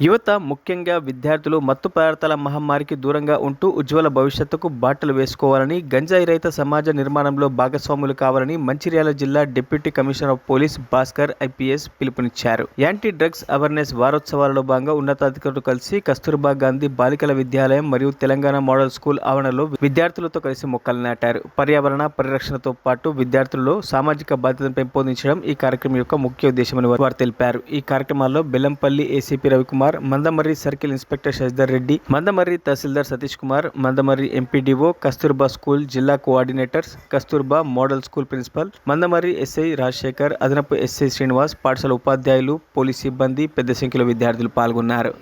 యువత ముఖ్యంగా విద్యార్థులు మత్తు పదార్థాల మహమ్మారికి దూరంగా ఉంటూ ఉజ్వల భవిష్యత్తుకు బాటలు వేసుకోవాలని, గంజాయి రహిత సమాజ నిర్మాణంలో భాగస్వాములు కావాలని మంచిర్యాల జిల్లా deputy commissioner of police Bhaskar IPS పిలుపునిచ్చారు. యాంటీ డ్రగ్స్ అవేర్నెస్ వారోత్సవాలలో భాగంగా ఉన్నతాధికారులు కలిసి కస్తూర్బా గాంధీ బాలికల విద్యాలయం మరియు తెలంగాణ మోడల్ స్కూల్ ఆవరణలో విద్యార్థులతో కలిసి మొక్కలు నాటారు. పర్యావరణ పరిరక్షణతో పాటు విద్యార్థుల్లో సామాజిక బాధ్యతను పెంపొందించడం ఈ కార్యక్రమం యొక్క ముఖ్య ఉద్దేశమని వారు తెలిపారు. ఈ కార్యక్రమాల్లో Bellampalli ACP Ravikumar, Mandamarri circle inspector Shashidhar Reddy, Mandamarri తహసీల్దార్ సతీష్ కుమార్, మందమర్రి ఎంపీడీఓ, కస్తూర్బా స్కూల్ జిల్లా coordinators, Kasturba model school principal, Mandamarri SI Rajasekhar, అదనపు ఎస్ఐ శ్రీనివాస్, పాఠశాల ఉపాధ్యాయులు, పోలీస్ సిబ్బంది పెద్ద సంఖ్యలో విద్యార్థులు పాల్గొన్నారు.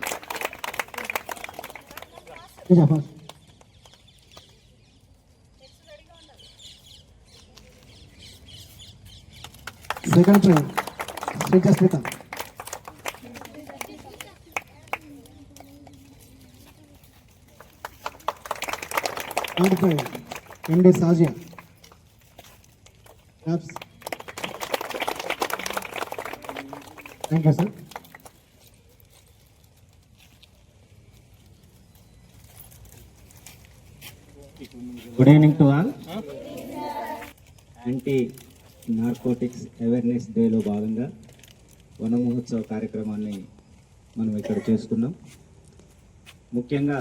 MD Sajia. Thank you, sir. Good evening to all. Anti narcotics awareness డేలో భాగంగా వన మహోత్సవ కార్యక్రమాన్ని మనం ఇక్కడ చేసుకున్నాం. ముఖ్యంగా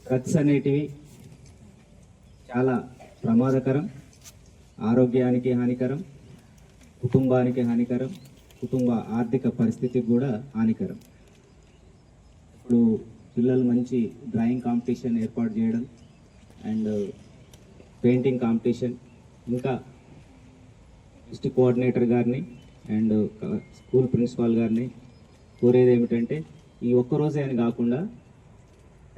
డ్రగ్స్ అనేటివి చాలా ప్రమాదకరం, ఆరోగ్యానికి హానికరం, కుటుంబానికి హానికరం, కుటుంబ ఆర్థిక పరిస్థితికి కూడా హానికరం. ఇప్పుడు పిల్లలు మంచి డ్రాయింగ్ కాంపిటీషన్ ఏర్పాటు చేయడం అండ్ పెయింటింగ్ కాంపిటీషన్, ఇంకా డిస్ట్రిక్ట్ కోఆర్డినేటర్ గారిని అండ్ స్కూల్ ప్రిన్సిపాల్ గారిని కోరేది ఏమిటంటే, ఈ ఒక్కరోజే అని కాకుండా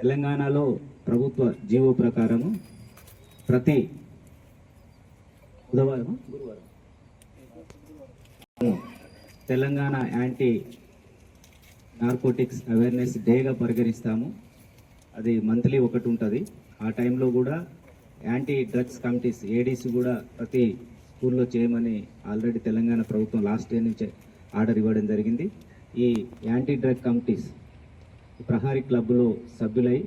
తెలంగాణలో ప్రభుత్వ జీవో ప్రకారము ప్రతి గురువారం తెలంగాణ యాంటీ నార్కోటిక్స్ అవేర్నెస్ డేగా పరిగణిస్తాము. అది మంత్లీ ఒకటి ఉంటుంది. ఆ టైంలో కూడా యాంటీ డ్రగ్స్ కమిటీస్ ఏడీస్ కూడా ప్రతి స్కూల్లో చేయమని ఆల్రెడీ తెలంగాణ ప్రభుత్వం లాస్ట్ ఇయర్ నుంచే ఆర్డర్ ఇవ్వడం జరిగింది. ఈ యాంటీ డ్రగ్ కమిటీస్ ప్రహారీ క్లబ్లో సభ్యులై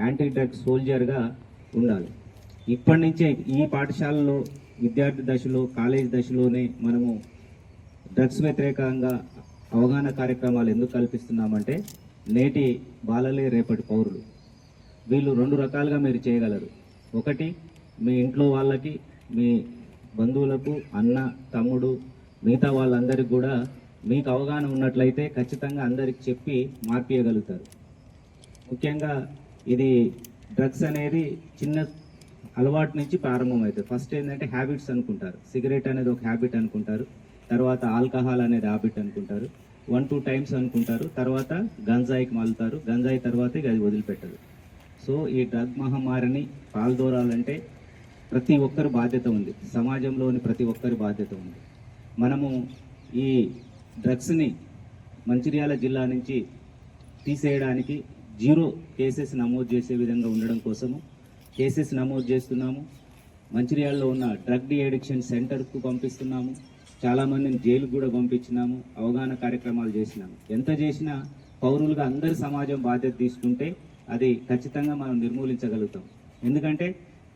యాంటీ డ్రగ్ సోల్జర్గా ఉండాలి. ఇప్పటి నుంచే ఈ పాఠశాలలో విద్యార్థి దశలో, కాలేజ్ దశలోనే మనము డ్రగ్స్ వ్యతిరేకంగా అవగాహన కార్యక్రమాలు ఎందుకు కల్పిస్తున్నామంటే, నేటి బాలలే రేపటి పౌరులు. వీళ్ళు రెండు రకాలుగా మీరు చేయగలరు. ఒకటి, మీ ఇంట్లో వాళ్ళకి, మీ బంధువులకు, అన్న, తమ్ముడు, మిగతా వాళ్ళందరికీ కూడా మీకు అవగాహన ఉన్నట్లయితే ఖచ్చితంగా అందరికి చెప్పి మార్పియగలుగుతారు. ముఖ్యంగా ఇది డ్రగ్స్ అనేది చిన్న అలవాటు నుంచి ప్రారంభమవుతుంది. ఫస్ట్ ఏంటంటే హ్యాబిట్స్ అనుకుంటారు. సిగరెట్ అనేది ఒక హ్యాబిట్ అనుకుంటారు, తర్వాత ఆల్కహాల్ అనేది హ్యాబిట్ అనుకుంటారు, 1-2 టైమ్స్ అనుకుంటారు, తర్వాత గంజాయికి మాలుతారు. గంజాయి తర్వాత ఇక అది వదిలిపెట్టదు. సో ఈ డ్రగ్ మహమ్మారిని పాల్దోరాలంటే ప్రతి ఒక్కరి బాధ్యత ఉంది, సమాజంలోని ప్రతి ఒక్కరి బాధ్యత ఉంది. మనము ఈ డ్రగ్స్ని మంచిర్యాల జిల్లా నుంచి తీసేయడానికి 0 కేసెస్ నమోదు చేసే విధంగా ఉండడం కోసము కేసెస్ నమోదు చేస్తున్నాము. మంచిర్యాలలో ఉన్న డ్రగ్ డి అడిక్షన్ సెంటర్కు పంపిస్తున్నాము. చాలామందిని జైలుకు కూడా పంపించినాము. అవగాహన కార్యక్రమాలు చేసినాము. ఎంత చేసినా పౌరులుగా అందరి సమాజం బాధ్యత తీసుకుంటే అది ఖచ్చితంగా మనం నిర్మూలించగలుగుతాం. ఎందుకంటే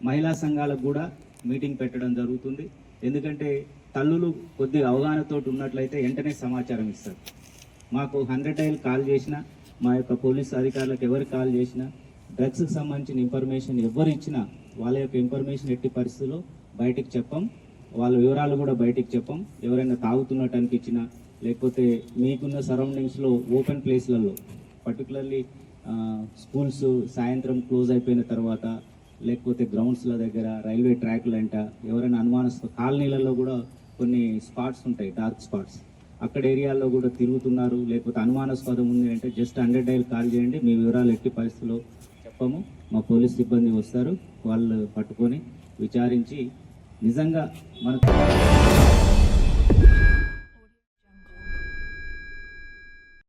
మహిళా సంఘాలకు కూడా మీటింగ్ పెట్టడం జరుగుతుంది. ఎందుకంటే తల్లులు కొద్దిగా అవగాహనతో ఉన్నట్లయితే వెంటనే సమాచారం ఇస్తారు. మాకు 100 డైల్ కాల్ చేసినా, మా యొక్క పోలీసు అధికారులకు ఎవరికి కాల్ చేసినా, డ్రగ్స్కి సంబంధించిన ఇన్ఫర్మేషన్ ఎవరు ఇచ్చినా వాళ్ళ యొక్క ఇన్ఫర్మేషన్ ఎట్టి పరిస్థితుల్లో బయటికి చెప్పం, వాళ్ళ వివరాలు కూడా బయటికి చెప్పం. ఎవరైనా తాగుతున్నట్టు అనిపించినా, లేకపోతే మీకున్న సరౌండింగ్స్లో ఓపెన్ ప్లేస్లలో, పర్టికులర్లీ స్కూల్స్ సాయంత్రం క్లోజ్ అయిపోయిన తర్వాత, లేకపోతే గ్రౌండ్స్ల దగ్గర, రైల్వే ట్రాక్లు అంట, ఎవరైనా అనుమానాస్పద కాలనీలలో కూడా కొన్ని స్పాట్స్ ఉంటాయి, డార్క్ స్పాట్స్, అక్కడ ఏరియాల్లో కూడా తిరుగుతున్నారు, లేకపోతే అనుమానాస్పదం ఉంది అంటే జస్ట్ 100 డైల్ కాల్ చేయండి. మీ వివరాలు ఎట్టి పరిస్థితుల్లో చెప్పము, మా పోలీస్ సిబ్బంది వస్తారు, వాళ్ళు పట్టుకొని విచారించి నిజంగా మనకు